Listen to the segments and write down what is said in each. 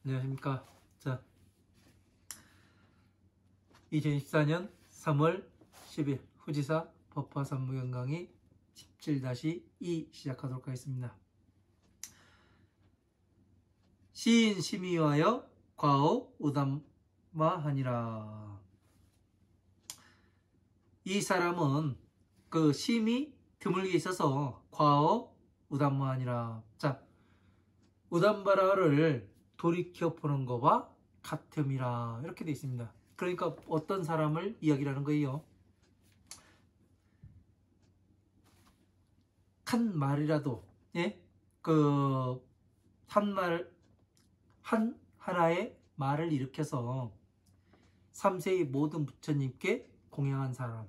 안녕하십니까. 자, 2024년 3월 10일 후지사 법화산무경 강의 17-2 시작하도록 하겠습니다. 시인 심의하여 과오 우담마하니라. 이 사람은 그 심이 드물게 있어서 과오 우담마하니라. 자, 우담바라를 돌이켜 보는 것과 같음이라 이렇게 되어 있습니다. 그러니까 어떤 사람을 이야기하는 거예요? 한 말이라도, 예? 하나의 말을 일으켜서 3세의 모든 부처님께 공양한 사람.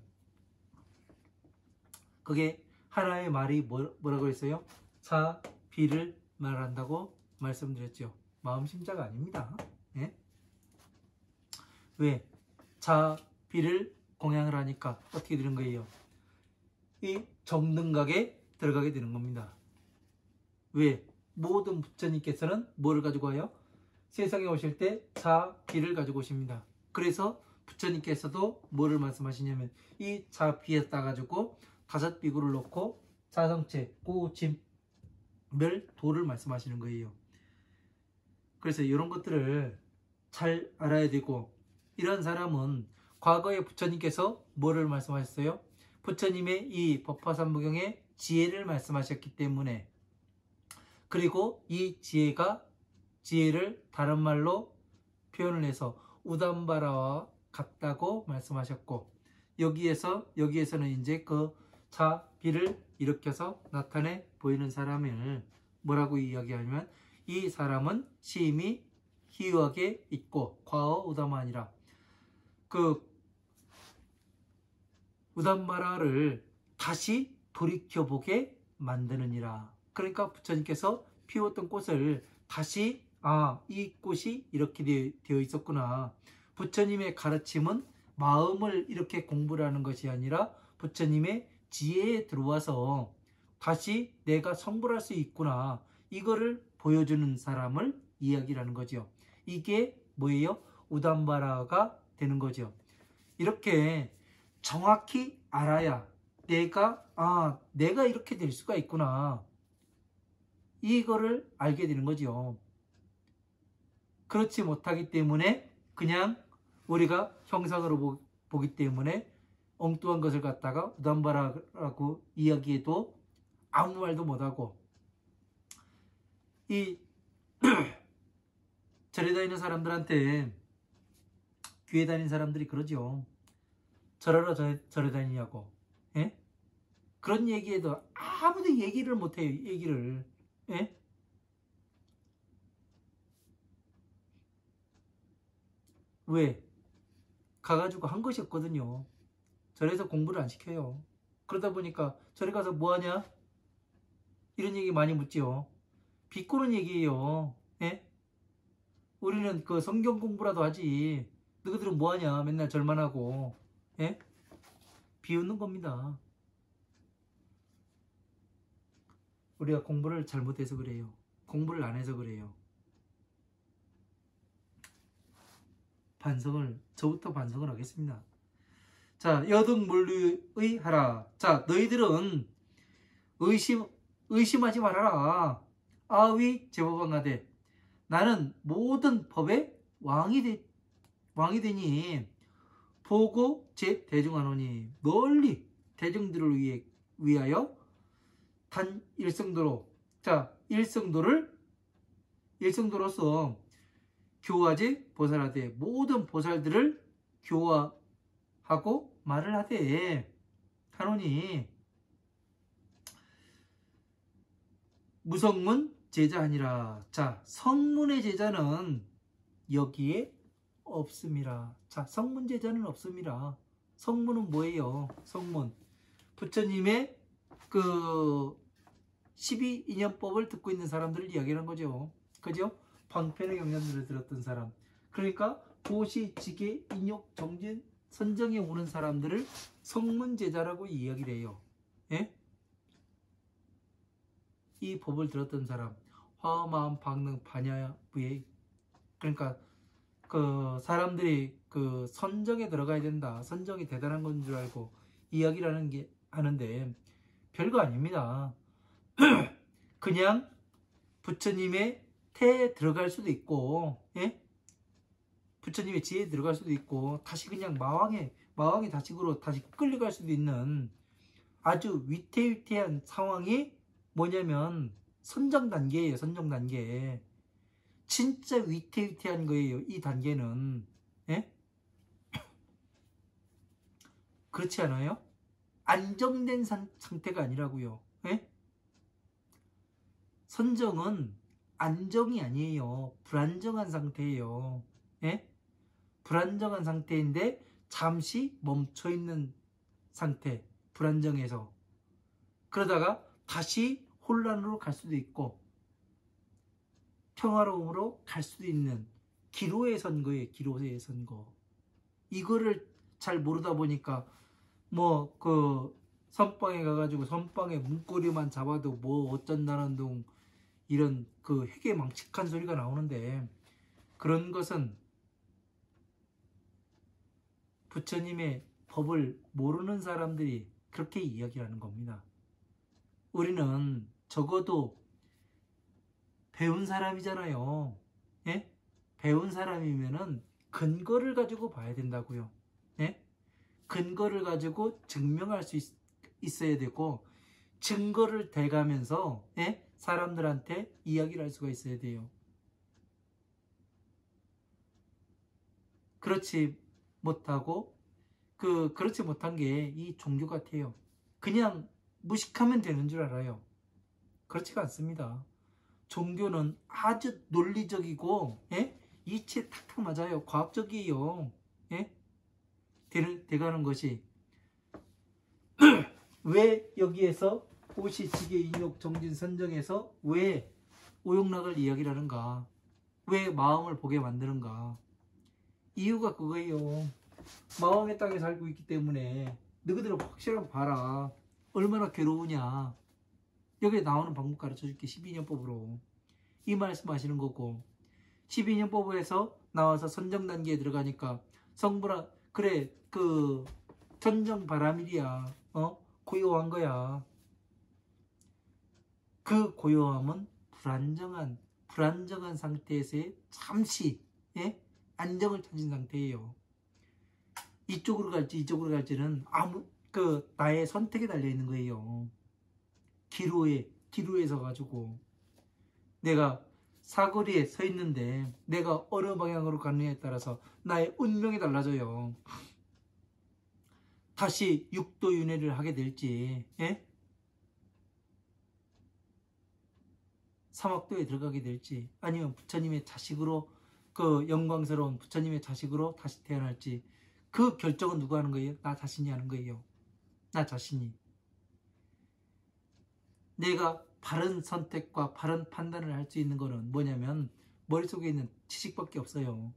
그게 하나의 말이 뭐라고 했어요? 사, 비를 말한다고 말씀드렸죠. 마음심자가 아닙니다. 예? 왜? 자, 비를 공양을 하니까 어떻게 되는 거예요? 이 정등각에 들어가게 되는 겁니다. 왜? 모든 부처님께서는 뭐를 가지고 와요? 세상에 오실 때 자, 비를 가지고 오십니다. 그래서 부처님께서도 뭐를 말씀하시냐면 이 자, 비에 따가지고 다섯 비구를 놓고 자성체, 고짐, 멸, 도를 말씀하시는 거예요. 그래서 이런 것들을 잘 알아야 되고, 이런 사람은 과거에 부처님께서 뭐를 말씀하셨어요? 부처님의 이 법화산무경의 지혜를 말씀하셨기 때문에, 그리고 이 지혜를 다른 말로 표현을 해서 우담바라와 같다고 말씀하셨고, 여기에서는 이제 그 자비를 일으켜서 나타내 보이는 사람을 뭐라고 이야기하냐면, 이 사람은 심히 희유하게 있고 과어 우담하니라. 그 우담바라를 다시 돌이켜보게 만드느니라. 그러니까 부처님께서 피웠던 꽃을 다시 이 꽃이 이렇게 되어 있었구나. 부처님의 가르침은 마음을 이렇게 공부를 하는 것이 아니라 부처님의 지혜에 들어와서 다시 내가 성불할 수 있구나. 이거를 보여주는 사람을 이야기를 하는 거죠. 이게 뭐예요? 우담바라가 되는 거죠. 이렇게 정확히 알아야 내가 이렇게 될 수가 있구나. 이거를 알게 되는 거죠. 그렇지 못하기 때문에 그냥 우리가 형상으로 보기 때문에 엉뚱한 것을 갖다가 우담바라라고 이야기해도 아무 말도 못하고, 이 절에 다니는 사람들한테, 교회 다니는 사람들이 그러죠. 절하러 절에 다니냐고. 예? 그런 얘기해도 아무도 얘기를 못해요. 얘기를. 예? 왜? 가가지고 한 것이 없거든요. 절에서 공부를 안 시켜요. 그러다 보니까 절에 가서 뭐하냐? 이런 얘기 많이 묻지요. 비꼬는 얘기예요. 예? 우리는 그 성경 공부라도 하지. 너희들은 뭐하냐? 맨날 절만 하고. 예? 비웃는 겁니다. 우리가 공부를 잘못해서 그래요. 공부를 안 해서 그래요. 저부터 반성을 하겠습니다. 자, 여등물류의 하라. 자, 너희들은 의심하지 말아라. 아위 제법왕하되 나는 모든 법의 왕이 되니 보고 제 대중하노니 널리 대중들을 위하여 단 일성도로. 자, 일성도로서 교화제 보살하되 모든 보살들을 교화하고 말을 하되 하노니 무성문 제자 아니라. 자, 성문의 제자는 여기에 없습니다. 자, 성문 제자는 없습니다. 성문은 뭐예요? 성문, 부처님의 그 12인연법을 듣고 있는 사람들을 이야기하는 거죠. 그죠? 방편의 경전들을 들었던 사람. 그러니까 도시, 지계, 인욕, 정진, 선정에 오는 사람들을 성문제자라고 이야기를 해요. 예? 이 법을 들었던 사람, 화마음, 방능, 반야부의 그러니까 그 사람들이 그 선정에 들어가야 된다, 선정이 대단한 건 줄 알고 이야기를 하는데 별거 아닙니다. 그냥 부처님의 태에 들어갈 수도 있고, 예? 부처님의 지혜에 들어갈 수도 있고, 다시 그냥 마왕의 자식으로 다시 끌려갈 수도 있는 아주 위태위태한 상황이 뭐냐면 선정 단계예요. 선정 단계. 진짜 위태위태한 거예요. 이 단계는. 예? 그렇지 않아요? 안정된 상태가 아니라고요. 예? 선정은 안정이 아니에요. 불안정한 상태예요. 예? 불안정한 상태인데 잠시 멈춰있는 상태. 불안정해서. 그러다가 다시 혼란으로 갈 수도 있고 평화로움으로 갈 수도 있는 기로에 선 거예요. 기로에 선 거. 이거를 잘 모르다 보니까 뭐 그 선방에 가가지고 선방에 문고리만 잡아도 뭐 어쩐다는 둥 이런 그 회개망측한 소리가 나오는데, 그런 것은 부처님의 법을 모르는 사람들이 그렇게 이야기하는 겁니다. 우리는 적어도 배운 사람이잖아요. 예? 배운 사람이면은 근거를 가지고 봐야 된다고요. 예? 근거를 가지고 증명할 수 있어야 되고, 증거를 대가면서, 예? 사람들한테 이야기를 할 수가 있어야 돼요. 그렇지 못하고 그렇지 못한 게 이 종교 같아요. 그냥 무식하면 되는 줄 알아요. 그렇지가 않습니다. 종교는 아주 논리적이고, 예? 이치에 탁탁 맞아요. 과학적이에요. 예? 돼가는 것이 왜 여기에서 오시, 지계, 인욕, 정진, 선정에서 왜 오욕락을 이야기를 하는가? 왜 마음을 보게 만드는가? 이유가 그거예요. 마음의 땅에 살고 있기 때문에 너희들은 확실하게 봐라. 얼마나 괴로우냐. 여기에 나오는 방법 가르쳐줄게. 12년법으로 이 말씀 하시는 거고, 12년법에서 나와서 선정 단계에 들어가니까 성불아, 그래 그 천정 바라밀이야. 고요한 거야. 그 고요함은 불안정한 상태에서의 잠시, 예? 안정을 찾은 상태예요. 이쪽으로 갈지 이쪽으로 갈지는 나의 선택에 달려 있는 거예요. 기로에 서 가지고 내가 사거리에 서 있는데 내가 어느 방향으로 가느냐에 따라서 나의 운명이 달라져요. 다시 육도윤회를 하게 될지, 예? 사막도에 들어가게 될지, 아니면 부처님의 자식으로, 그 영광스러운 부처님의 자식으로 다시 태어날지, 그 결정은 누가 하는 거예요? 나 자신이 하는 거예요. 나 자신이. 내가 바른 선택과 바른 판단을 할 수 있는 거는 뭐냐면 머릿속에 있는 지식밖에 없어요.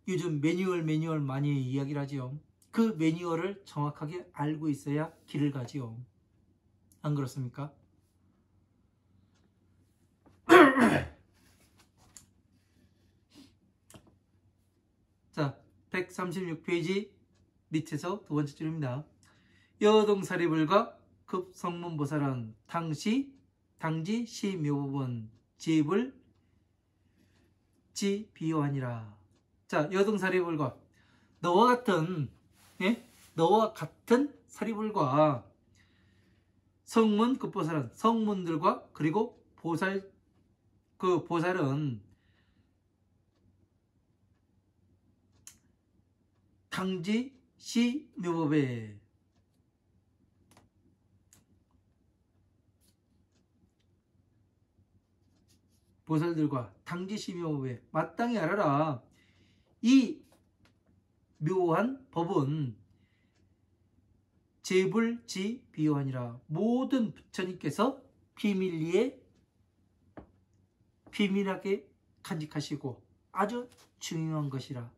요즘 매뉴얼 많이 이야기를 하지요. 그 매뉴얼을 정확하게 알고 있어야 길을 가지요. 안 그렇습니까? 자, 136페이지 밑에서 두 번째 줄입니다. 여동사리불과 급성문보살은 당지 시묘법은 지불 지비요하니라. 자, 여동사리불과 너와 같은, 예? 너와 같은 사리불과 성문 급보살은, 성문들과 그리고 보살은 당지 시묘법에 보살들과 당지시묘법에 마땅히 알아라. 이 묘한 법은 제불지비요하니라. 모든 부처님께서 비밀하게 간직하시고 아주 중요한 것이라.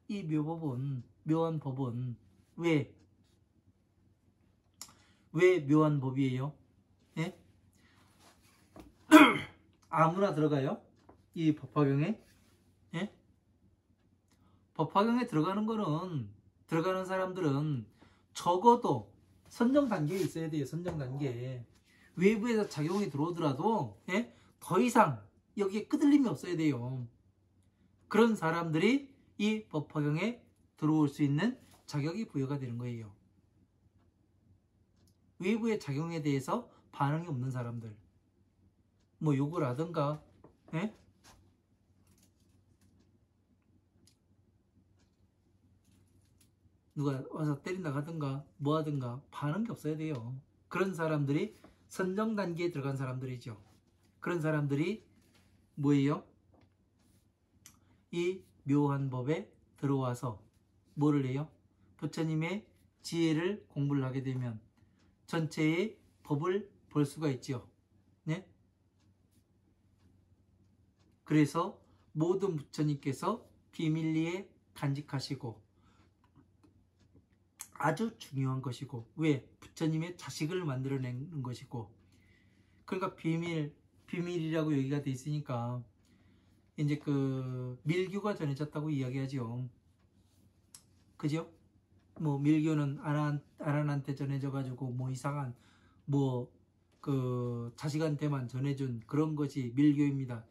이 묘한 법은 왜 묘한 법이에요? 예? 아무나 들어가요? 이 법화경에? 예? 법화경에 들어가는 사람들은 적어도 선정 단계에 있어야 돼요. 선정 단계에. 외부에서 작용이 들어오더라도 예? 더 이상 여기에 끄들림이 없어야 돼요. 그런 사람들이 이 법화경에 들어올 수 있는 자격이 부여가 되는 거예요. 외부의 작용에 대해서 반응이 없는 사람들, 뭐 욕을 하든가 예? 누가 와서 때린다 하든가 뭐 하든가 반응이 없어야 돼요. 그런 사람들이 선정 단계에 들어간 사람들이죠. 그런 사람들이 뭐예요? 이 묘한 법에 들어와서 뭐를 해요? 부처님의 지혜를 공부를 하게 되면 전체의 법을 볼 수가 있죠. 네? 그래서 모든 부처님께서 비밀리에 간직하시고 아주 중요한 것이고, 왜? 부처님의 자식을 만들어내는 것이고, 그러니까 비밀이라고 얘기가 돼 있으니까 이제 그 밀교가 전해졌다고 이야기하죠. 그죠? 뭐 밀교는 아란한테 전해져 가지고 뭐 이상한 뭐 그 자식한테만 전해준 그런 것이 밀교입니다.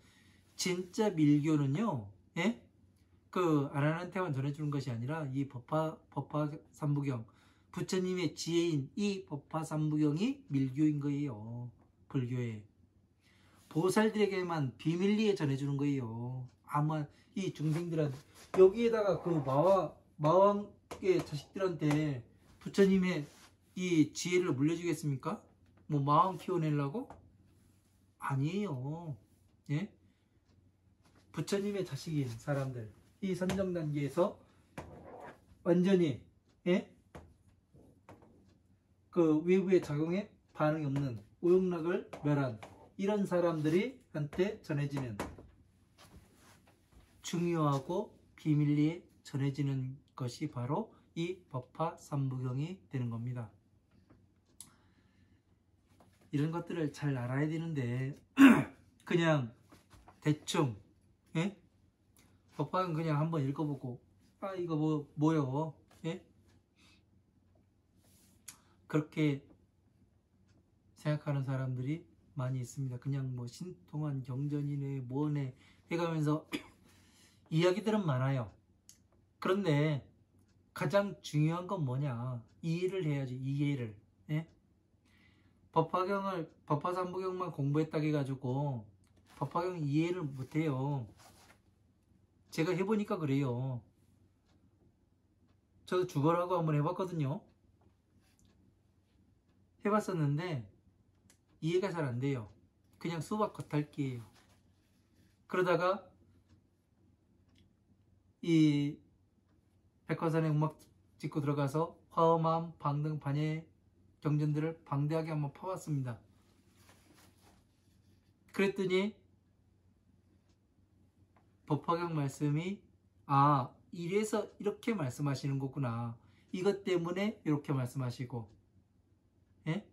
진짜 밀교는요, 예? 그 아란한테만 전해주는 것이 아니라 이 법화삼부경, 부처님의 지혜인 이 법화삼부경이 밀교인 거예요. 불교에. 보살들에게만 비밀리에 전해주는 거예요. 아마 이 중생들한테, 여기에다가 그 마왕의 자식들한테 부처님의 이 지혜를 물려주겠습니까? 뭐 마왕 키워내려고? 아니에요. 예? 부처님의 자식인 사람들, 이 선정 단계에서 완전히 예? 그 외부의 작용에 반응이 없는 오용락을 멸한 이런 사람들이 한테 전해지는, 중요하고 비밀리에 전해지는 것이 바로 이 법화삼부경이 되는 겁니다. 이런 것들을 잘 알아야 되는데 그냥 대충 예? 법화경 그냥 한번 읽어보고 아 이거 뭐요? 예? 그렇게 생각하는 사람들이 많이 있습니다. 그냥 뭐 신통한 경전이네 뭐네 해가면서 이야기들은 많아요. 그런데 가장 중요한 건 뭐냐? 이해를 해야지. 이해를. 예? 법화삼부경만 공부했다고 해가지고 법화경 이해를 못해요. 제가 해보니까 그래요. 저도 죽어라고 한번 해봤거든요. 해봤었는데 이해가 잘 안 돼요. 그냥 수박 겉핥기예요. 그러다가 이 백화산에 음악 짓고 들어가서 화엄함, 방등, 반예 경전들을 방대하게 한번 파봤습니다. 그랬더니 법화경 말씀이 아 이래서 이렇게 말씀하시는 거구나. 이것 때문에 이렇게 말씀하시고 예?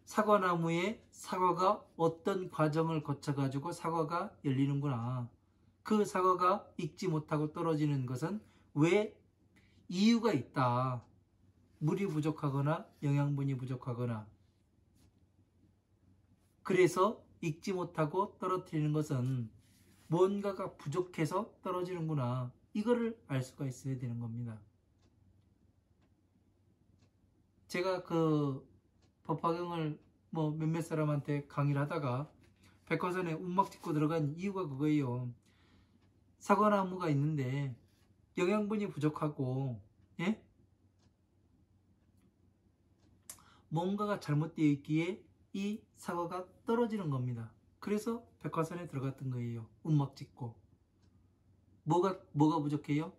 사과나무에 사과가 어떤 과정을 거쳐가지고 사과가 열리는구나. 그 사과가 익지 못하고 떨어지는 것은 왜 이유가 있다. 물이 부족하거나 영양분이 부족하거나, 그래서 익지 못하고 떨어뜨리는 것은 뭔가가 부족해서 떨어지는구나. 이거를 알 수가 있어야 되는 겁니다. 제가 그 법화경을 뭐 몇몇 사람한테 강의를 하다가 백화산에 운막 짓고 들어간 이유가 그거예요. 사과나무가 있는데 영양분이 부족하고 예? 뭔가가 잘못되어 있기에 이 사과가 떨어지는 겁니다. 그래서 백화산에 들어갔던 거예요. 운막 짓고. 뭐가 부족해요?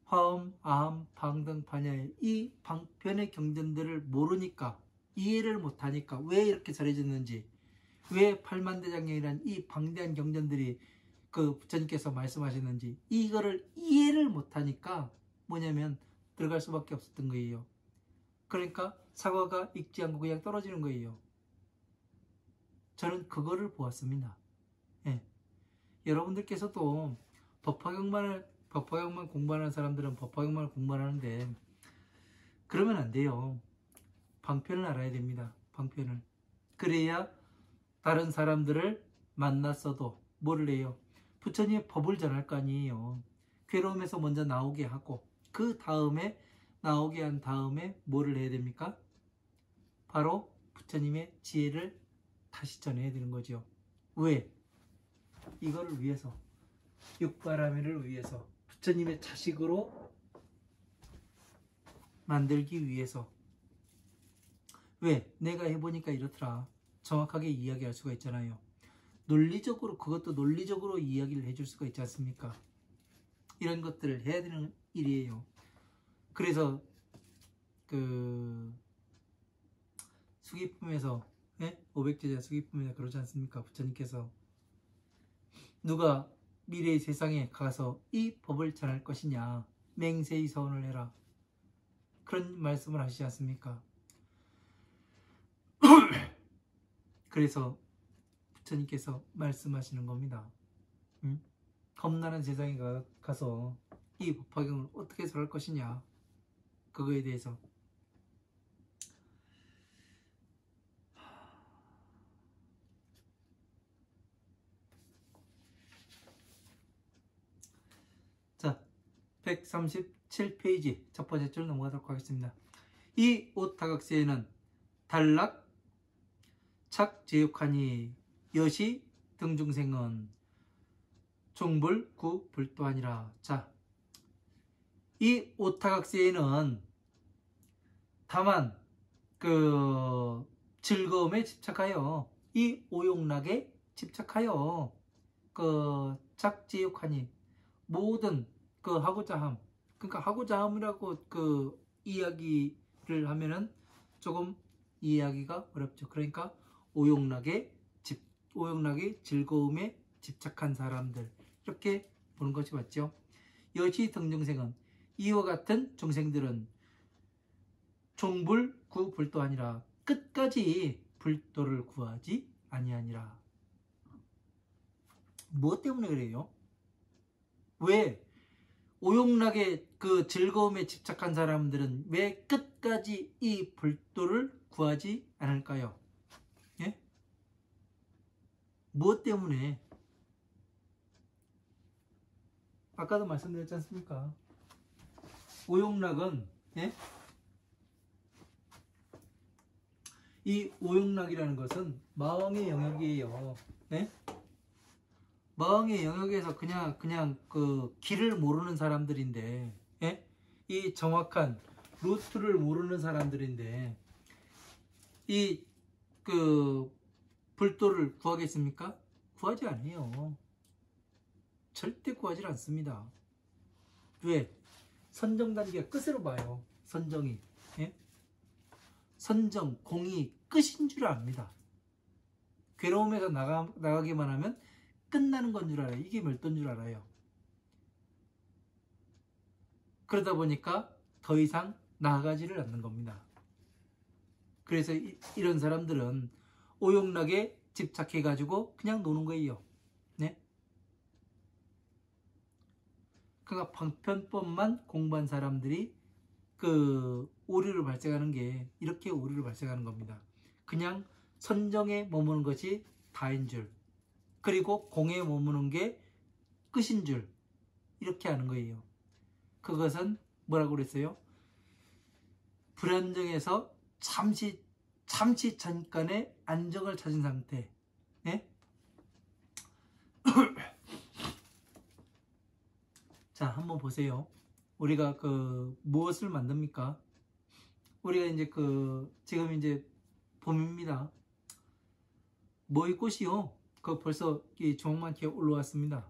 화엄, 아함, 방등, 반야의 이 방편의 경전들을 모르니까, 이해를 못하니까, 왜 이렇게 잘해졌는지, 왜 팔만대장경이란 이 방대한 경전들이 그 부처님께서 말씀하셨는지, 이거를 이해를 못하니까 뭐냐면 들어갈 수밖에 없었던 거예요. 그러니까 사과가 익지 않고 그냥 떨어지는 거예요. 저는 그거를 보았습니다. 예. 여러분들께서도 법화경만 공부하는 사람들은 법화경만 공부하는데 그러면 안 돼요. 방편을 알아야 됩니다. 방편을. 그래야 다른 사람들을 만났어도 뭐를 해요? 부처님의 법을 전할 거 아니에요. 괴로움에서 먼저 나오게 하고 그 다음에 나오게 한 다음에 뭐를 해야 됩니까? 바로 부처님의 지혜를 다시 전해야 되는 거죠. 왜? 이거를 위해서, 육바라밀을 위해서, 부처님의 자식으로 만들기 위해서. 왜? 내가 해보니까 이렇더라. 정확하게 이야기할 수가 있잖아요. 논리적으로, 그것도 논리적으로 이야기를 해줄 수가 있지 않습니까? 이런 것들을 해야 되는 일이에요. 그래서 그 수기품에서 500제자 수기품에서 그러지 않습니까? 부처님께서 누가 미래의 세상에 가서 이 법을 전할 것이냐 맹세히 서원을 해라, 그런 말씀을 하시지 않습니까? 그래서 부처님께서 말씀하시는 겁니다. 겁나는 세상에 가서 이 법화경을 어떻게 설할 것이냐, 그거에 대해서. 자, 137페이지 첫 번째 줄 넘어가도록 하겠습니다. 이 오타각세에는 단락 착제육하니 여시 등중생은 종불 구불도하니라. 자, 이 오타각세에는 다만 그 즐거움에 집착하여, 이 오욕락에 집착하여 그 착제육하니 모든 그 하고자함, 그러니까 하고자함이라고 그 이야기를 하면은 조금 이해하기가 어렵죠. 그러니까 오욕락의 즐거움에 집착한 사람들, 이렇게 보는 것이 맞죠. 여시 등중생은 이와 같은 중생들은 종불 구불도하니라. 끝까지 불도를 구하지 아니하니라. 무엇 때문에 그래요? 왜 오욕락의 그 즐거움에 집착한 사람들은 왜 끝까지 이 불도를 구하지 않을까요? 예? 무엇 때문에? 아까도 말씀드렸지 않습니까? 오욕락은 이 오욕락이라는 것은 마왕의 영역이에요. 마왕의 영역에서 그냥 그 길을 모르는 사람들인데, 이 정확한 루트를 모르는 사람들인데 이 그 불도를 구하겠습니까? 구하지 않아요. 절대 구하지 않습니다. 왜? 선정 단계가 끝으로 봐요. 선정이. 선정, 공이 끝인 줄 압니다. 괴로움에서 나가기만 하면 끝나는 건 줄 알아요. 이게 멸도인 줄 알아요. 그러다 보니까 더 이상 나아가지를 않는 겁니다. 그래서 이런 사람들은 오욕락에 집착해가지고 그냥 노는 거예요. 그러니까 방편법만 공부한 사람들이 그 오류를 발생하는 게 이렇게 오류를 발생하는 겁니다. 그냥 선정에 머무는 것이 다인 줄, 그리고 공에 머무는 게 끝인 줄, 이렇게 하는 거예요. 그것은 뭐라고 그랬어요? 불안정에서 잠시 잠깐의 안정을 찾은 상태. 자, 한번 보세요. 우리가 그 무엇을 만듭니까? 우리가 이제 지금 이제 봄입니다. 뭐의 꽃이요? 그 벌써 이 조목만키에 올라왔습니다.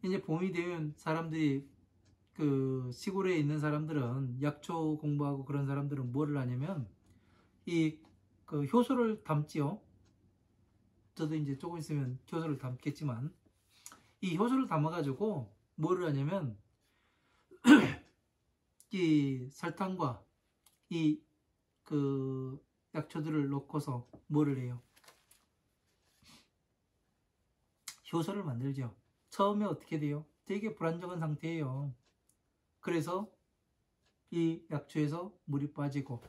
이제 봄이 되면 사람들이 그 시골에 있는 사람들은, 약초 공부하고 그런 사람들은 뭐를 하냐면 이 그 효소를 담지요. 저도 이제 조금 있으면 효소를 담겠지만, 이 효소를 담아가지고 뭐를 하냐면 이 설탕과 이 그 약초들을 넣고서 뭐를 해요? 효소를 만들죠. 처음에 어떻게 돼요? 되게 불안정한 상태예요. 그래서 이 약초에서 물이 빠지고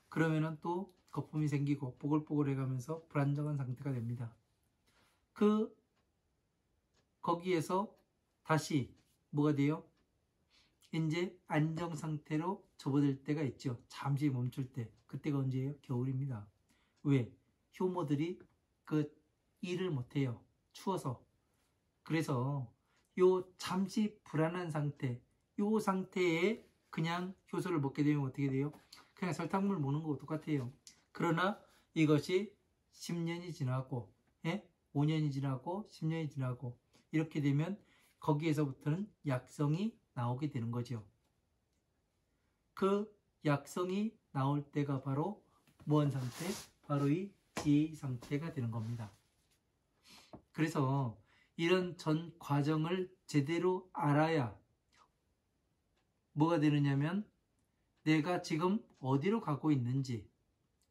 그러면은 또 거품이 생기고 뽀글뽀글해 가면서 불안정한 상태가 됩니다. 거기에서 다시 뭐가 돼요? 이제 안정 상태로 접어들 때가 있죠. 잠시 멈출 때. 그때가 언제예요? 겨울입니다. 왜? 효모들이 그 일을 못해요. 추워서. 그래서 요 잠시 불안한 상태, 요 상태에 그냥 효소를 먹게 되면 어떻게 돼요? 그냥 설탕물 먹는 거 똑같아요. 그러나 이것이 10년이 지나고 5년이 지나고 10년이 지나고 이렇게 되면 거기에서부터는 약성이 나오게 되는 거죠. 그 약성이 나올 때가 바로 무언 상태? 바로 이 지혜 상태가 되는 겁니다. 그래서 이런 전 과정을 제대로 알아야 뭐가 되느냐면 내가 지금 어디로 가고 있는지,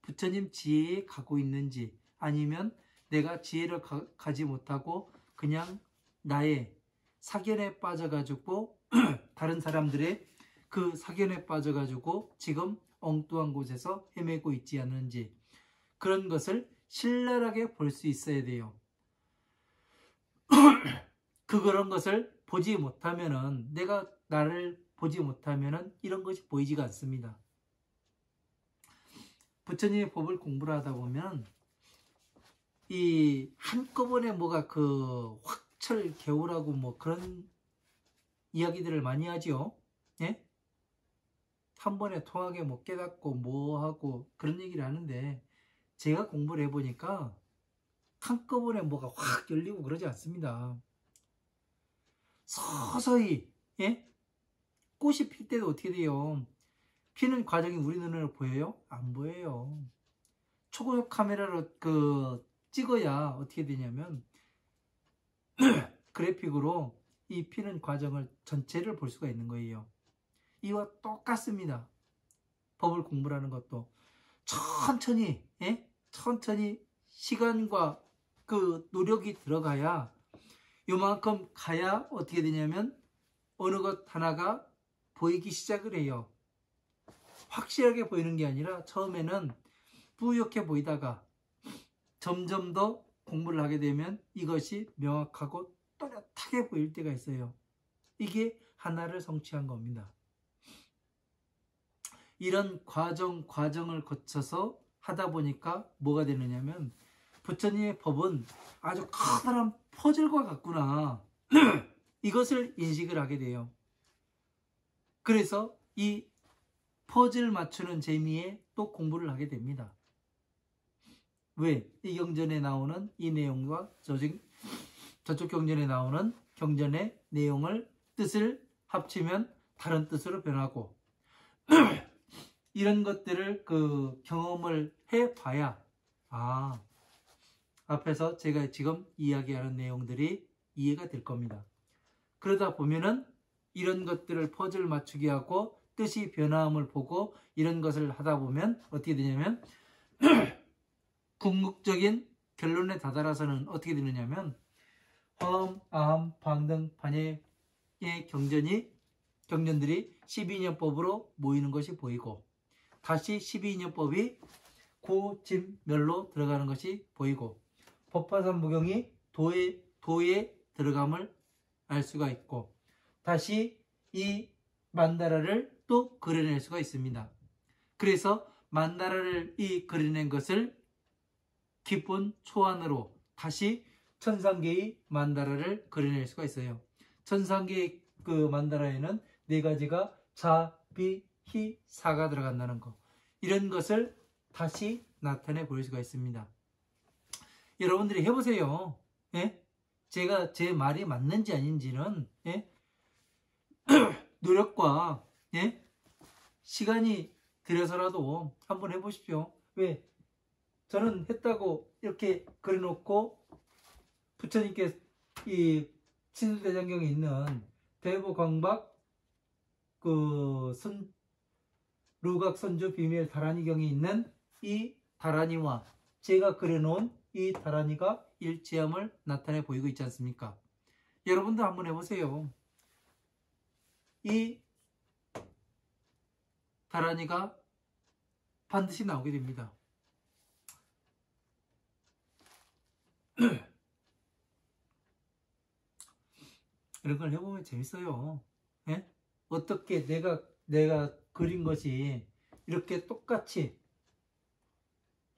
부처님 지혜에 가고 있는지, 아니면 내가 지혜를 가지 못하고 그냥 나의 사견에 빠져가지고 다른 사람들의 그 사견에 빠져가지고 지금 엉뚱한 곳에서 헤매고 있지 않는지, 그런 것을 신랄하게 볼 수 있어야 돼요. 그런 것을 보지 못하면은, 내가 나를 보지 못하면은 이런 것이 보이지가 않습니다. 부처님의 법을 공부를 하다 보면 이 한꺼번에 뭐가 그 확철개울하고 뭐 그런 이야기들을 많이 하죠. 예? 한 번에 통하게 뭐 깨닫고 뭐 하고 그런 얘기를 하는데, 제가 공부를 해보니까 한꺼번에 뭐가 확 열리고 그러지 않습니다. 서서히, 예? 꽃이 필 때도 어떻게 돼요? 피는 과정이 우리 눈으로 보여요? 안 보여요. 초고속 카메라로 찍어야 어떻게 되냐면 그래픽으로 이 피는 과정을 전체를 볼 수가 있는 거예요. 이와 똑같습니다. 법을 공부하는 것도 천천히, 천천히 시간과 그 노력이 들어가야, 요만큼 가야 어떻게 되냐면 어느 것 하나가 보이기 시작을 해요. 확실하게 보이는 게 아니라 처음에는 뿌옇게 보이다가 점점 더 공부를 하게 되면 이것이 명확하고 또렷하게 보일 때가 있어요. 이게 하나를 성취한 겁니다. 이런 과정을 거쳐서 하다 보니까 뭐가 되느냐면 부처님의 법은 아주 커다란 퍼즐과 같구나. 이것을 인식을 하게 돼요. 그래서 이 퍼즐 맞추는 재미에 또 공부를 하게 됩니다. 왜? 이 경전에 나오는 이 내용과 저쪽 경전에 나오는 경전의 내용을 뜻을 합치면 다른 뜻으로 변하고 이런 것들을 경험을 해봐야 앞에서 제가 지금 이야기하는 내용들이 이해가 될 겁니다. 그러다 보면은 이런 것들을 퍼즐 맞추기 하고 뜻이 변화함을 보고 이런 것을 하다 보면 어떻게 되냐면 궁극적인 결론에 다다라서는 어떻게 되느냐면 화엄, 아함, 방등, 반예의 경전들이 12년법으로 모이는 것이 보이고 다시 12년법이 고진멸로 들어가는 것이 보이고 법화삼부경이 도에 들어감을 알 수가 있고 다시 이 만다라를 또 그려낼 수가 있습니다. 그래서 만다라를 그려낸 것을 기본 초안으로 다시 천상계의 만다라를 그려낼 수가 있어요. 천상계의 만다라에는 네 가지가 자, 비, 히, 사가 들어간다는 거, 이런 것을 다시 나타내 볼 수가 있습니다. 여러분들이 해보세요. 예? 제가 제 말이 맞는지 아닌지는 노력과 시간이 들여서라도 한번 해보십시오. 왜? 저는 했다고 이렇게 그려놓고 부처님께 이 친수대장경에 있는 대보광박 루각선주 비밀 다라니경에 있는 이 다란이와 제가 그려놓은 이 다란이가 일치함을 나타내 보이고 있지 않습니까? 여러분도 한번 해보세요. 이 다란이가 반드시 나오게 됩니다. 이런 걸 해보면 재밌어요. 예? 어떻게 내가 그린 것이 이렇게 똑같이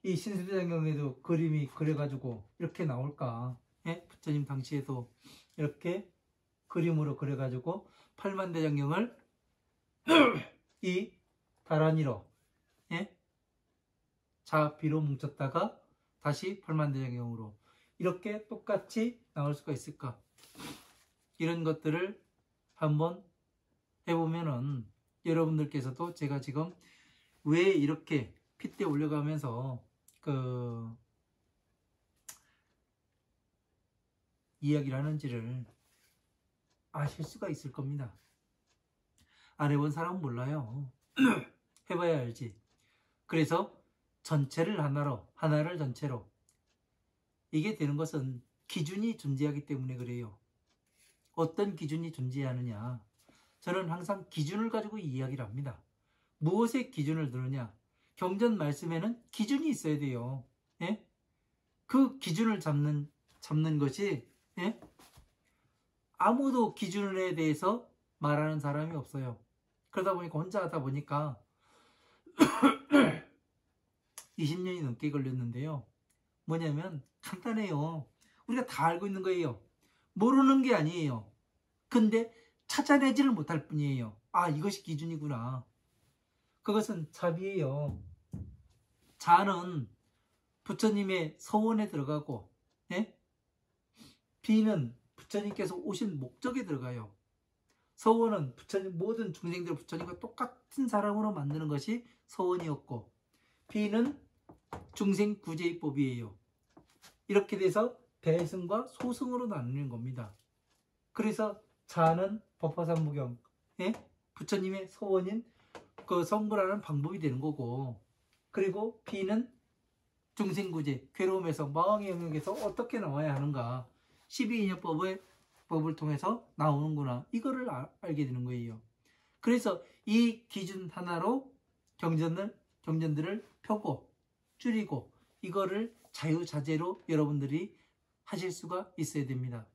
이 신세대장경에도 그림이 그려가지고 이렇게 나올까? 예? 부처님 당시에도 이렇게 그림으로 그려가지고 팔만대장경을 이 다란이로, 예? 자비로 뭉쳤다가 다시 팔만대장경으로 이렇게 똑같이 나올 수가 있을까? 이런 것들을 한번 해보면은 여러분들께서도 제가 지금 왜 이렇게 핏대 올려가면서 이야기를 하는지를 아실 수가 있을 겁니다. 안 해본 사람은 몰라요. 해봐야 알지. 그래서 전체를 하나로, 하나를 전체로, 이게 되는 것은 기준이 존재하기 때문에 그래요. 어떤 기준이 존재하느냐, 저는 항상 기준을 가지고 이야기를 합니다. 무엇의 기준을 두느냐, 경전 말씀에는 기준이 있어야 돼요. 예? 그 기준을 잡는 것이, 예? 아무도 기준에 대해서 말하는 사람이 없어요. 그러다 보니까 혼자 하다 보니까 20년이 넘게 걸렸는데요. 뭐냐면 간단해요. 우리가 다 알고 있는 거예요. 모르는 게 아니에요. 근데 찾아내지를 못할 뿐이에요. 아, 이것이 기준이구나. 그것은 자비예요. 자는 부처님의 서원에 들어가고, 예? 비는 부처님께서 오신 목적에 들어가요. 서원은 부처님, 모든 중생들 부처님과 똑같은 사람으로 만드는 것이 서원이었고, 비는 중생 구제법이에요. 이렇게 돼서 배승과 소승으로 나누는 겁니다. 그래서 자는 법화삼무경, 예? 부처님의 서원인 그 성불하는 방법이 되는 거고, 그리고 비는 중생구제, 괴로움에서 마왕의 영역에서 어떻게 나와야 하는가, 12인연법을 통해서 나오는구나, 이거를 알게 되는 거예요. 그래서 이 기준 하나로 경전들을 펴고 줄이고 이거를 자유자재로 여러분들이 하실 수가 있어야 됩니다.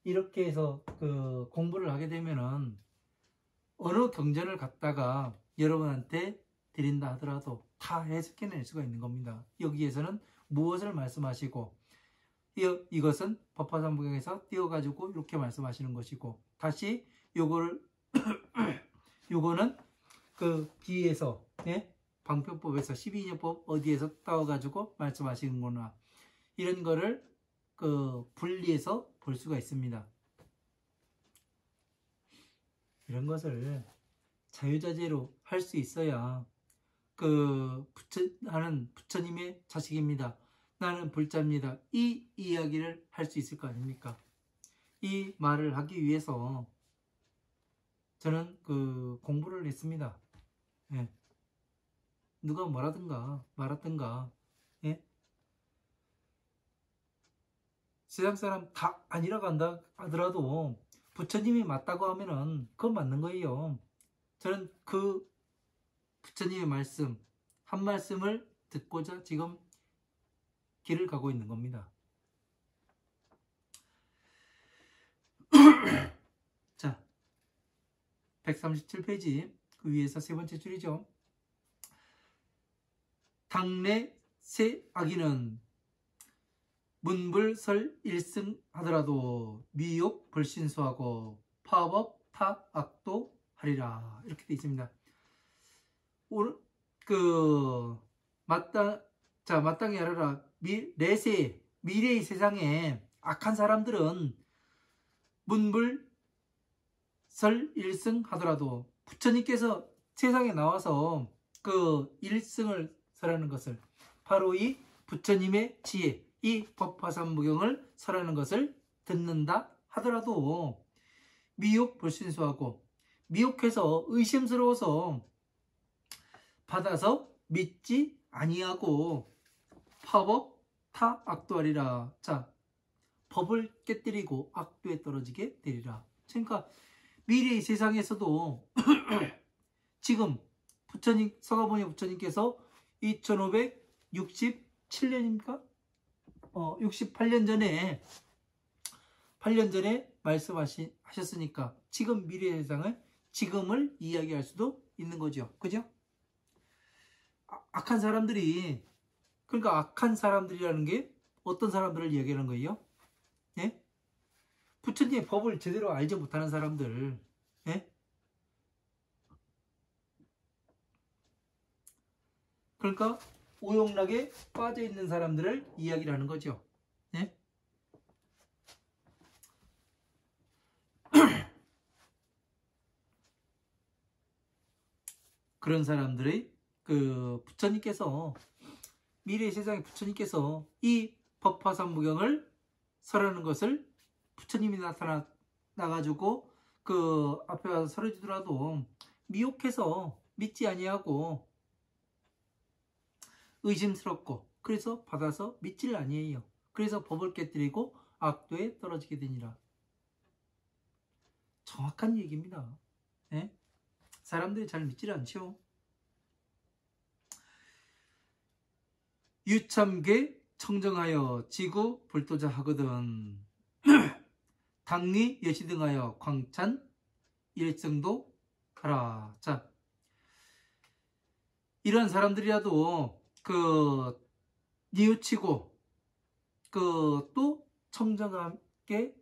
이렇게 해서 공부를 하게 되면은 어느 경전을 갖다가 여러분한테 드린다 하더라도 다 해석해낼 수가 있는 겁니다. 여기에서는 무엇을 말씀하시고, 이것은 법화삼부경에서 띄워가지고 이렇게 말씀하시는 것이고, 다시 요거는 그 뒤에서, 예? 방편법에서 12인연법 어디에서 따와가지고 말씀하시는구나, 이런 거를 분리해서 볼 수가 있습니다. 이런 것을 자유자재로 할 수 있어야 나는 부처님의 자식입니다, 나는 불자입니다, 이 이야기를 할 수 있을 거 아닙니까? 이 말을 하기 위해서 저는 공부를 했습니다. 예. 누가 뭐라든가 말았든가, 예? 세상 사람 다 아니라고 한다 하더라도 부처님이 맞다고 하면은 그건 맞는 거예요. 저는 그 부처님의 말씀 한 말씀을 듣고자 지금 길을 가고 있는 겁니다. 자, 137페이지 그 위에서 세 번째 줄이죠. 당내 세 악인은 문불설 일승 하더라도 미욕 불신수하고 파법 타 악도 하리라, 이렇게 되어 있습니다. 마땅히 알아라. 미래의 세상에 악한 사람들은 문불설 일승 하더라도 부처님께서 세상에 나와서 그 일승을 설하는 것을, 바로 이 부처님의 지혜, 이 법화삼무경을 설하는 것을 듣는다 하더라도 미욕 불신수하고, 미혹해서 의심스러워서 받아서 믿지 아니하고 파법 타 악도하리라. 자, 법을 깨뜨리고 악도에 떨어지게 되리라. 그러니까 미래의 세상에서도 지금 부처님, 서가모니 부처님께서 2567년입니까? 68년 전에 8년 전에 말씀하셨으니까 지금 미래의 세상을 지금을 이야기할 수도 있는 거죠. 그죠? 악한 사람들이, 그러니까 악한 사람들이라는 게 어떤 사람들을 이야기하는 거예요? 예? 부처님의 법을 제대로 알지 못하는 사람들. 예? 그러니까 오용락에 빠져 있는 사람들을 이야기를 하는 거죠. 예? 그런 사람들의 부처님께서 미래의 세상에 부처님께서 이 법화삼무경을 설하는 것을 부처님이 나타나가지고 그 앞에 와서 설해주더라도 미혹해서 믿지 아니하고 의심스럽고 그래서 받아서 믿지를 아니해요. 그래서 법을 깨뜨리고 악도에 떨어지게 되니라. 정확한 얘기입니다. 네? 사람들이 잘 믿질 않죠. 유참괴 청정하여 지구 불도자 하거든 당리 여시 등하여 광찬 일성도 하라. 자, 이런 사람들이라도 뉘우치고 또 청정함께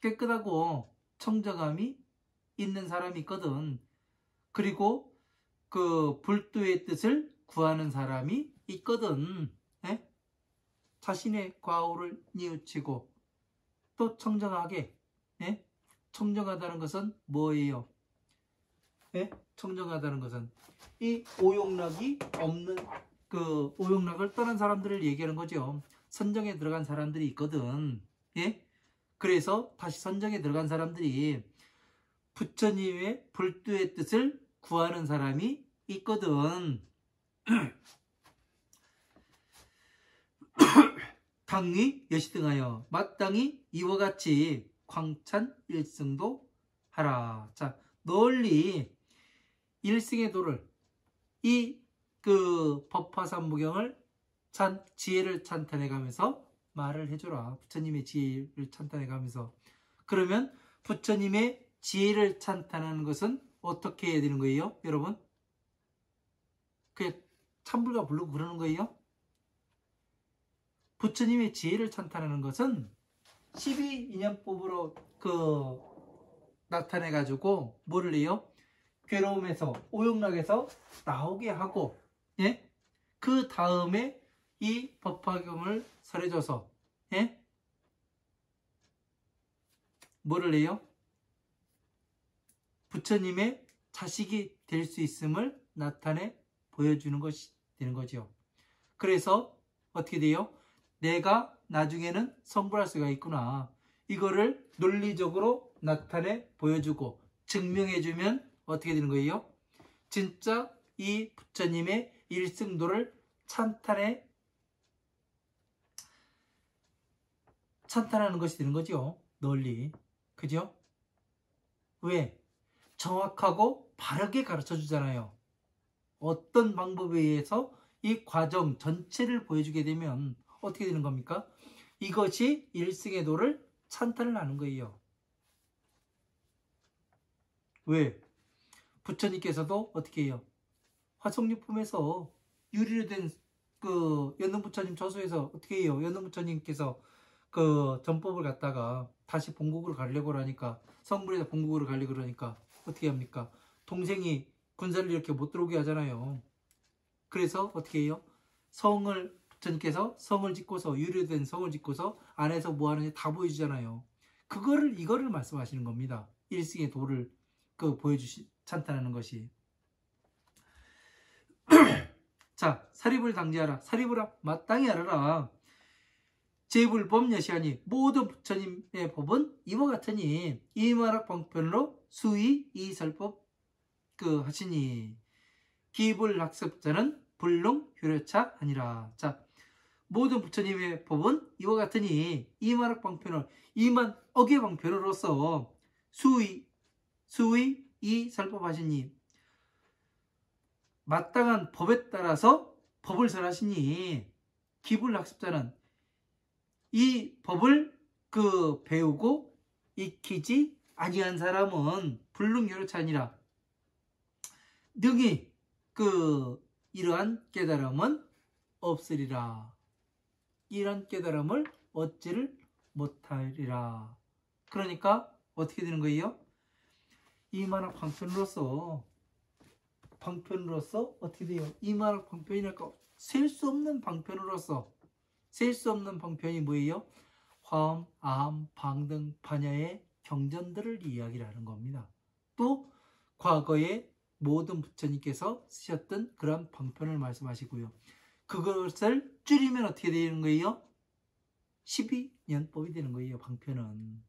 깨끗하고 청정함이 있는 사람이 있거든. 그리고 불도의 뜻을 구하는 사람이 있거든. 예? 자신의 과오를 뉘우치고 또 청정하게. 예? 청정하다는 것은 뭐예요? 예? 청정하다는 것은 이 오용락이 없는 오용락을 떠난 사람들을 얘기하는 거죠. 선정에 들어간 사람들이 있거든. 예? 그래서 다시 선정에 들어간 사람들이 부처님의 불도의 뜻을 구하는 사람이 있거든. 당리 여시등하여 마땅히 이와 같이 광찬 일승도 하라. 자, 널리 일승의 도를 이 법화삼무경을 지혜를 찬탄해가면서 말을 해줘라. 부처님의 지혜를 찬탄해가면서. 그러면 부처님의 지혜를 찬탄하는 것은 어떻게 해야 되는 거예요, 여러분? 그냥 찬불가 부르고 그러는 거예요? 부처님의 지혜를 찬탄하는 것은 12인연법으로 나타내가지고 뭐를 해요? 괴로움에서, 오용락에서 나오게 하고, 예? 그 다음에 이 법화경을 설해줘서, 예? 뭐를 해요? 부처님의 자식이 될 수 있음을 나타내 보여주는 것이 되는 거죠. 그래서 어떻게 돼요? 내가 나중에는 성불할 수가 있구나. 이거를 논리적으로 나타내 보여주고 증명해주면 어떻게 되는 거예요? 진짜 이 부처님의 일승도를 찬탄하는 것이 되는 거죠. 널리. 그죠? 왜? 정확하고 바르게 가르쳐 주잖아요. 어떤 방법에 의해서 이 과정 전체를 보여주게 되면 어떻게 되는 겁니까? 이것이 일승의 도를 찬탄을 하는 거예요. 왜? 부처님께서도 어떻게 해요? 화성유품에서 유리로 된 연등부처님 저수에서 어떻게 해요? 연등부처님께서 전법을 갖다가 다시 본국으로 가려고 하니까, 성불에서 본국으로 가려고 그러니까 어떻게 합니까? 동생이 군사를 이렇게 못 들어오게 하잖아요. 그래서 어떻게 해요? 부처님께서 성을 짓고서, 유리로 된 성을 짓고서 안에서 뭐 하는지 다 보여주잖아요. 이거를 말씀하시는 겁니다. 일승의 도를 찬탄하는 것이. 자, 사리불 당지하라. 사리불아, 마땅히 알아라. 제불법 여시하니 모든 부처님의 법은 이와 같으니 이만학 방편으로 수의 이설법 그 하시니 기불학습자는 불능 효려차 아니라. 자, 모든 부처님의 법은 이와 같으니 이만학 방편을 이만 억의 방편으로서 수의 이 설법하시니 마땅한 법에 따라서 법을 설하시니 기불학습자는 이 법을 그 배우고 익히지 아니한 사람은 불능효려차 아니라. 능히 그 이러한 깨달음은 없으리라. 이런 깨달음을 얻지를 못하리라. 그러니까 어떻게 되는 거예요? 이만학 방편으로서 어떻게 돼요? 이만학 방편이니까 셀 수 없는 방편으로서, 셀 수 없는 방편이 뭐예요? 화엄, 아함, 방 등 반야의 경전들을 이야기를 하는 겁니다. 또 과거에 모든 부처님께서 쓰셨던 그런 방편을 말씀하시고요. 그것을 줄이면 어떻게 되는 거예요? 12년법이 되는 거예요. 방편은.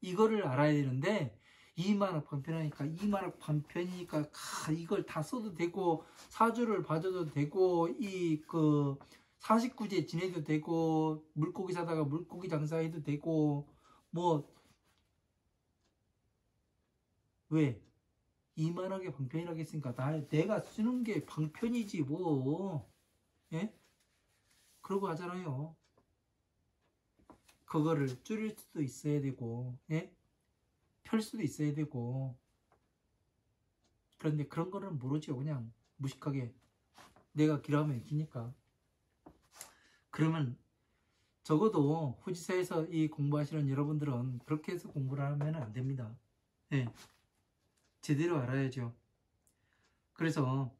이거를 알아야 되는데 이만학 방편하니까 이만학 방편이니까 이걸 다 써도 되고 사주를 봐줘도 되고 이 그 49제 지내도 되고 물고기 사다가 물고기 장사해도 되고 뭐 왜? 이만하게 방편이라고 했으니까 내가 쓰는 게 방편이지 뭐. 예? 그러고 하잖아요. 그거를 줄일 수도 있어야 되고, 예? 펼 수도 있어야 되고. 그런데 그런 거는 모르죠. 그냥 무식하게 내가 길하면 기니까. 그러면 적어도 후지사에서 이 공부하시는 여러분들은 그렇게 해서 공부를 하면 안 됩니다. 예. 제대로 알아야죠. 그래서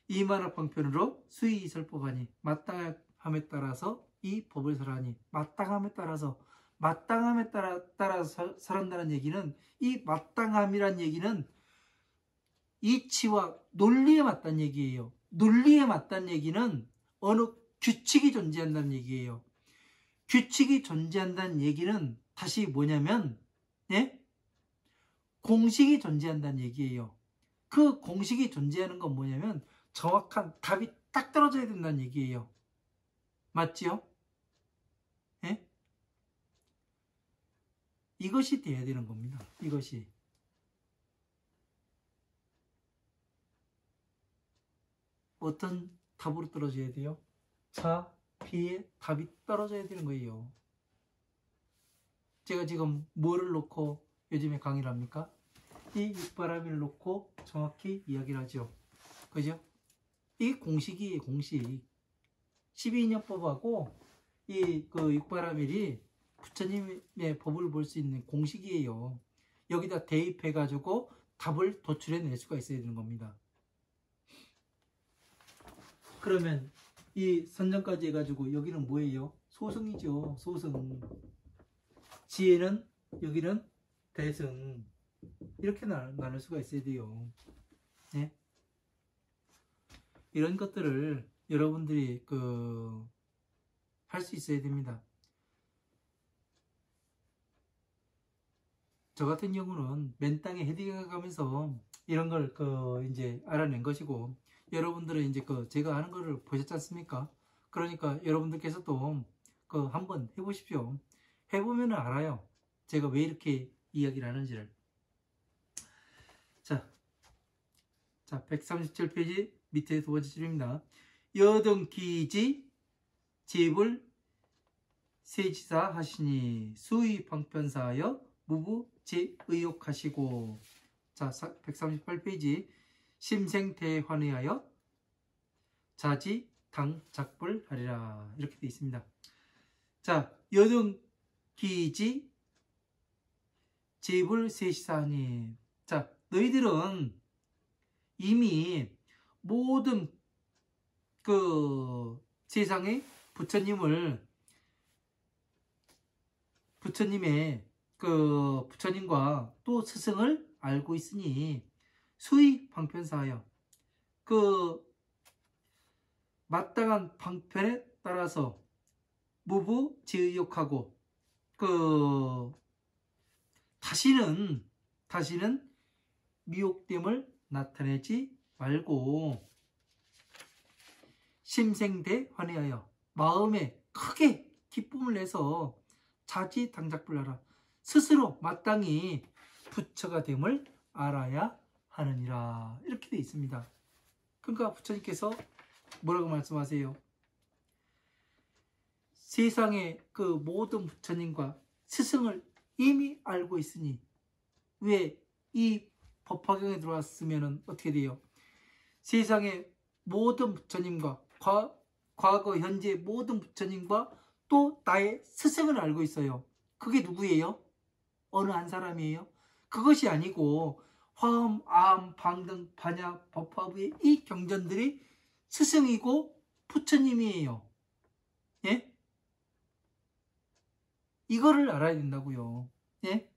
이만학 방편으로 수의 설법하니 마땅함에 따라서 이 법을 설하니. 마땅함에 따라서 설한다는 얘기는, 이 마땅함이란 얘기는 이치와 논리에 맞다는 얘기예요. 논리에 맞다는 얘기는 어느 규칙이 존재한다는 얘기예요. 규칙이 존재한다는 얘기는 다시 뭐냐면, 예? 공식이 존재한다는 얘기예요. 그 공식이 존재하는 건 뭐냐면 정확한 답이 딱 떨어져야 된다는 얘기예요. 맞지요? 예? 이것이 돼야 되는 겁니다. 이것이. 어떤 답으로 떨어져야 돼요? 자, 비의 답이 떨어져야 되는 거예요. 제가 지금 뭐를 놓고 요즘에 강의를 합니까? 이 육바라밀을 놓고 정확히 이야기를 하죠. 그죠? 이게 공식이에요, 공식. 12인연법하고 이 그 육바라밀이 부처님의 법을 볼 수 있는 공식이에요. 여기다 대입해가지고 답을 도출해낼 수가 있어야 되는 겁니다. 그러면 이 선정까지 해가지고 여기는 뭐예요? 소승이죠. 소승. 지혜는 여기는 대승. 이렇게 나눌 수가 있어야 돼요. 네? 이런 것들을 여러분들이 할 수 있어야 됩니다. 저 같은 경우는 맨 땅에 헤딩해 가면서 이런 걸 이제 알아낸 것이고, 여러분들은 이제 제가 하는 거를 보셨지 않습니까? 그러니까 여러분들께서도 한번 해보십시오. 해보면 알아요. 제가 왜 이렇게 이야기를 하는지를. 자, 137페이지 밑에 두 번째 줄입니다. 여등기지 집을 세지사 하시니 수의 방편사하여 무부 제의욕하시고. 자, 138페이지 심생대환의하여 자지 당작불하리라. 이렇게 되어 있습니다. 자, 여등기지 집을 세시사하니. 자, 너희들은 이미 모든 세상의 부처님과 또 스승을 알고 있으니 수의 방편사하여 마땅한 방편에 따라서 무부지의욕하고 다시는 미혹됨을 나타내지 말고 심생대환회하여 마음에 크게 기쁨을 내서 자지당작불하라. 스스로 마땅히 부처가 됨을 알아야 하느니라. 이렇게 되어 있습니다. 그러니까 부처님께서 뭐라고 말씀하세요? 세상의 그 모든 부처님과 스승을 이미 알고 있으니 왜 이 법화경에 들어왔으면 어떻게 돼요? 세상의 모든 부처님과 과거 현재 모든 부처님과 또 나의 스승을 알고 있어요. 그게 누구예요? 어느 한 사람이에요? 그것이 아니고 화엄, 아함, 방등, 반야, 법화부의 이 경전들이 스승이고 부처님이에요. 예? 이거를 알아야 된다고요. 예?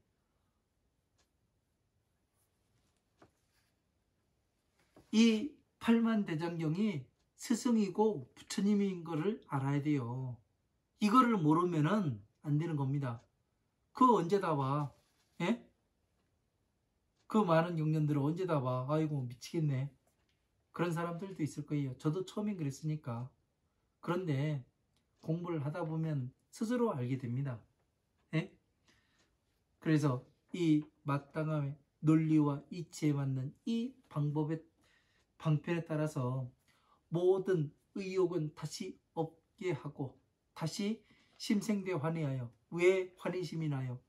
이 팔만대장경이 스승이고 부처님인 거를 알아야 돼요. 이거를 모르면은 안 되는 겁니다. 그거 언제 다 봐? 예? 그 많은 경전들을 언제 다 봐? 아이고 미치겠네. 그런 사람들도 있을 거예요. 저도 처음엔 그랬으니까. 그런데 공부를 하다 보면 스스로 알게 됩니다. 예? 그래서 이 마땅함의 논리와 이치에 맞는 이 방편에 따라서 모든 의욕은 다시 없게 하고 다시 심생대 환희하여 왜 환희심이 나요?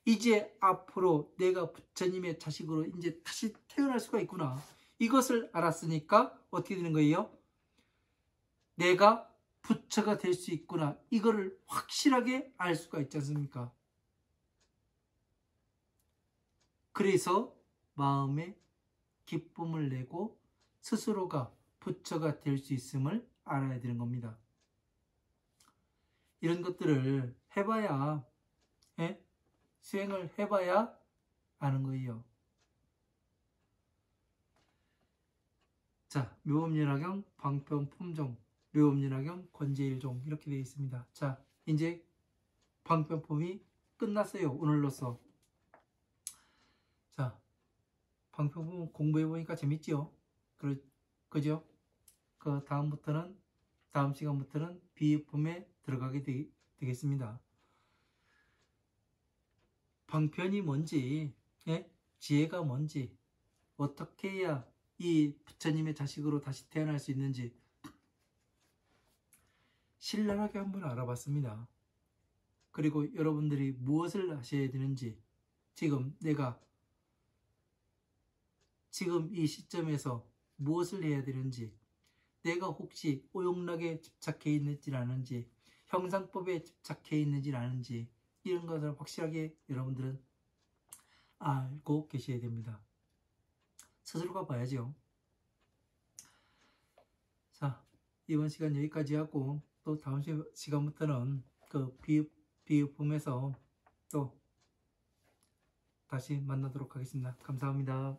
이제 앞으로 내가 부처님의 자식으로 이제 다시 태어날 수가 있구나. 이것을 알았으니까 어떻게 되는 거예요? 내가 부처가 될 수 있구나. 이거를 확실하게 알 수가 있지 않습니까? 그래서 마음에 기쁨을 내고 스스로가 부처가 될 수 있음을 알아야 되는 겁니다. 이런 것들을 해봐야, 예? 수행을 해봐야 아는 거예요. 자, 묘음연화경, 방편품종, 묘음연화경, 권제일종 이렇게 되어 있습니다. 자, 이제 방편품이 끝났어요. 오늘로써. 자, 방편품 공부해보니까 재밌지요? 그죠? 그 다음 시간부터는 비유품에 들어가게 되겠습니다. 방편이 뭔지, 예? 지혜가 뭔지, 어떻게 해야 이 부처님의 자식으로 다시 태어날 수 있는지 신랄하게 한번 알아봤습니다. 그리고 여러분들이 무엇을 하셔야 되는지, 내가 지금 이 시점에서 무엇을 해야 되는지, 내가 혹시 오용락에 집착해 있는지 아는지, 형상법에 집착해 있는지 아는지, 이런 것을 확실하게 여러분들은 알고 계셔야 됩니다. 스스로가 봐야죠. 자, 이번 시간 여기까지 하고 또 다음 시간부터는 그 비유품에서 또 다시 만나도록 하겠습니다. 감사합니다.